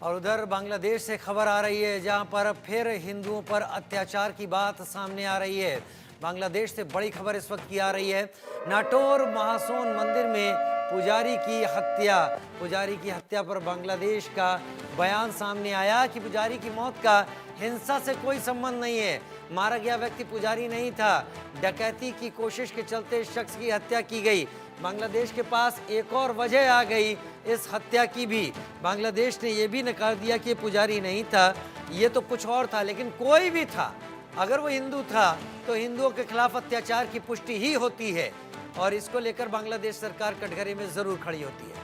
और उधर बांग्लादेश से खबर आ रही है जहां पर फिर हिंदुओं पर अत्याचार की बात सामने आ रही है। बांग्लादेश से बड़ी खबर इस वक्त की आ रही है। नाटोर महासोन मंदिर में पुजारी की हत्या पर बांग्लादेश का बयान सामने आया कि पुजारी की मौत का हिंसा से कोई संबंध नहीं है। मारा गया व्यक्ति पुजारी नहीं था। डकैती की कोशिश के चलते इस शख्स की हत्या की गई। बांग्लादेश के पास एक और वजह आ गई इस हत्या की भी। बांग्लादेश ने यह भी नकार दिया कि ये पुजारी नहीं था, ये तो कुछ और था। लेकिन कोई भी था, अगर वो हिंदू था तो हिंदुओं के खिलाफ अत्याचार की पुष्टि ही होती है और इसको लेकर बांग्लादेश सरकार कटघरे में जरूर खड़ी होती है।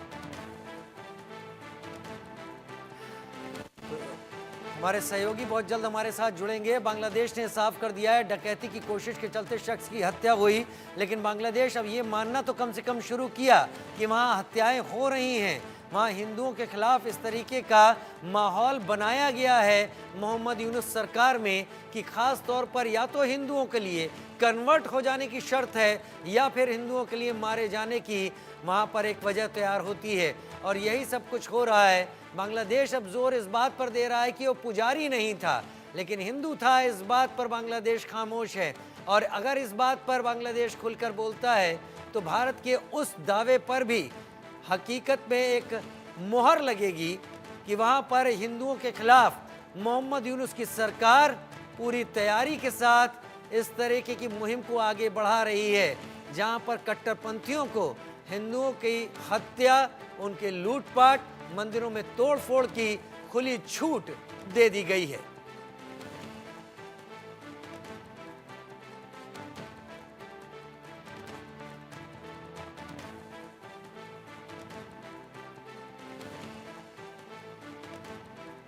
हमारे सहयोगी बहुत जल्द हमारे साथ जुड़ेंगे। बांग्लादेश ने साफ कर दिया है डकैती की कोशिश के चलते शख्स की हत्या हुई, लेकिन बांग्लादेश अब ये मानना तो कम से कम शुरू किया कि वहाँ हत्याएं हो रही हैं, वहाँ हिंदुओं के खिलाफ इस तरीके का माहौल बनाया गया है मोहम्मद यूनुस सरकार में कि खास तौर पर या तो हिंदुओं के लिए कन्वर्ट हो जाने की शर्त है या फिर हिंदुओं के लिए मारे जाने की वहाँ पर एक वजह तैयार होती है। और यही सब कुछ हो रहा है। बांग्लादेश अब जोर इस बात पर दे रहा है कि वो पुजारी नहीं था लेकिन हिंदू था। इस बात पर बांग्लादेश खामोश है और अगर इस बात पर बांग्लादेश खुलकर बोलता है तो भारत के उस दावे पर भी हकीकत में एक मोहर लगेगी कि वहाँ पर हिंदुओं के खिलाफ मोहम्मद यूनुस की सरकार पूरी तैयारी के साथ इस तरीके की मुहिम को आगे बढ़ा रही है, जहाँ पर कट्टरपंथियों को हिंदुओं की हत्या, उनके लूटपाट, मंदिरों में तोड़फोड़ की खुली छूट दे दी गई है।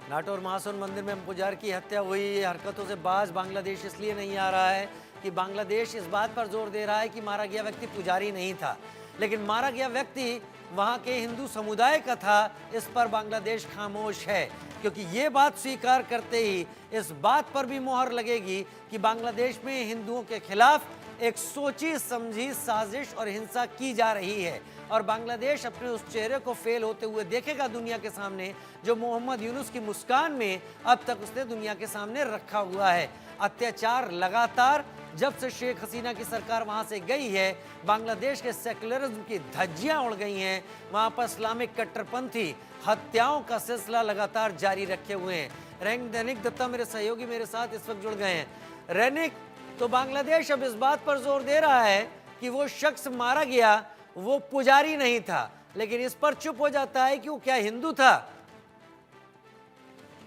नाटोर महासोन मंदिर में पुजारी की हत्या हुई हरकतों से बाज बांग्लादेश इसलिए नहीं आ रहा है कि बांग्लादेश इस बात पर जोर दे रहा है कि मारा गया व्यक्ति पुजारी नहीं था, लेकिन मारा गया व्यक्ति वहाँ के हिंदू समुदाय का था। इस पर बांग्लादेश खामोश है क्योंकि ये बात स्वीकार करते ही इस बात पर भी मोहर लगेगी कि बांग्लादेश में हिंदुओं के खिलाफ एक सोची समझी साजिश और हिंसा की जा रही है और बांग्लादेश अपने उस चेहरे को फेल होते हुए देखेगा दुनिया के सामने जो मोहम्मद यूनुस की मुस्कान में अब तक उसने दुनिया के सामने रखा हुआ है। अत्याचार लगातार जब से शेख हसीना की सरकार वहां से गई है, बांग्लादेश के सेकुलरिज्म की धज्जियां उड़ गई हैं। वहां पर इस्लामिक कट्टरपंथी हत्याओं का सिलसिला लगातार जारी रखे हुए हैं। रैनिक दत्ता मेरे सहयोगी मेरे साथ इस वक्त जुड़ गए हैं। रैनिक, तो बांग्लादेश अब इस बात पर जोर दे रहा है कि वो शख्स मारा गया वो पुजारी नहीं था, लेकिन इस पर चुप हो जाता है कि वो क्या हिंदू था।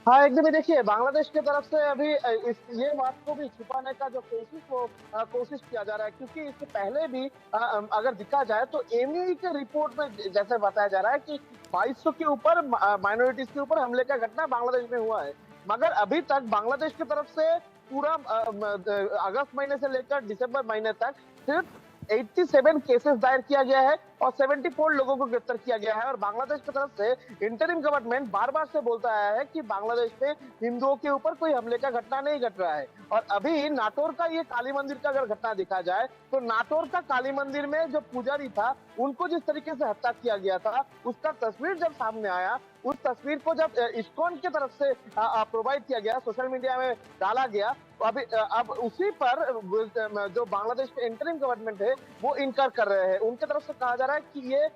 हाँ, एकदम ही देखिए बांग्लादेश की तरफ से अभी ये बात को भी छुपाने का जो कोशिश किया जा रहा है, क्योंकि इससे पहले भी अगर देखा जाए तो एमई के रिपोर्ट में जैसे बताया जा रहा है कि 2200 के ऊपर माइनॉरिटीज के ऊपर हमले का घटना बांग्लादेश में हुआ है, मगर अभी तक बांग्लादेश की तरफ से पूरा अगस्त महीने से लेकर दिसंबर महीने तक सिर्फ 87 केसेस दायर किया गया है और 74 लोगों को गिरफ्तार किया गया है। और बांग्लादेश की तरफ से इंटरिम गवर्नमेंट बार बार से बोलता आया है कि बांग्लादेश में हिंदुओं के ऊपर कोई हमले का घटना नहीं घट रहा है। और अभी नाटोर का ये काली मंदिर का अगर घटना देखा जाए तो नाटोर का काली मंदिर में जो पुजारी था उनको जिस तरीके से हत्या किया गया था उसका तस्वीर जब सामने आया, उस तस्वीर को जब इस्कॉन की तरफ से प्रोवाइड किया गया, सोशल मीडिया में डाला गया, तो अभी अब उसी पर जो बांग्लादेश के इंटरिम गवर्नमेंट है वो इनकार कर रहे हैं। उनकी तरफ से कहा जा रहा है कि ये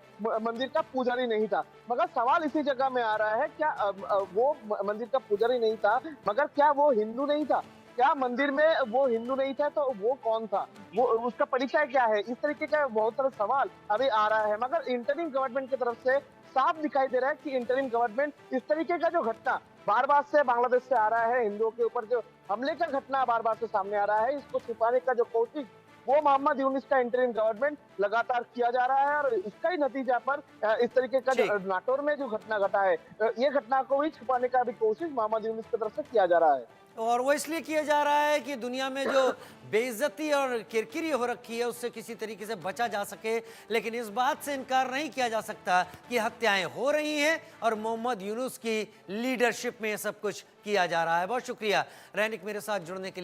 मंदिर का पुजारी नहीं था, मगर सवाल इसी जगह में आ रहा है क्या वो मंदिर का पुजारी नहीं था मगर क्या वो हिंदू नहीं था? क्या मंदिर में वो हिंदू नहीं था तो वो कौन था, वो उसका परिचय क्या है? इस तरीके का बहुत सारा सवाल अभी आ रहा है, मगर इंटरिम गवर्नमेंट की तरफ से साफ दिखाई दे रहा है कि इंटरिम गवर्नमेंट इस तरीके का जो घटना बार बार से बांग्लादेश से आ रहा है, हिंदुओं के ऊपर जो हमले का घटना बार बार से सामने आ रहा है, इसको छुपाने का जो कोशिश वो मोहम्मद यूनुस का इंटरिम गवर्नमेंट लगातार किया जा रहा है और इसका ही नतीजा पर इस तरीके का जो नाटोर में जो घटना घटा है, ये घटना को भी छुपाने का भी कोशिश मोहम्मद यूनुस की तरफ से किया जा रहा है। और वो इसलिए किया जा रहा है कि दुनिया में जो बेइज्जती और किरकिरी हो रखी है उससे किसी तरीके से बचा जा सके, लेकिन इस बात से इनकार नहीं किया जा सकता कि हत्याएं हो रही हैं और मोहम्मद यूनुस की लीडरशिप में ये सब कुछ किया जा रहा है। बहुत शुक्रिया रैनिक मेरे साथ जुड़ने के लिए।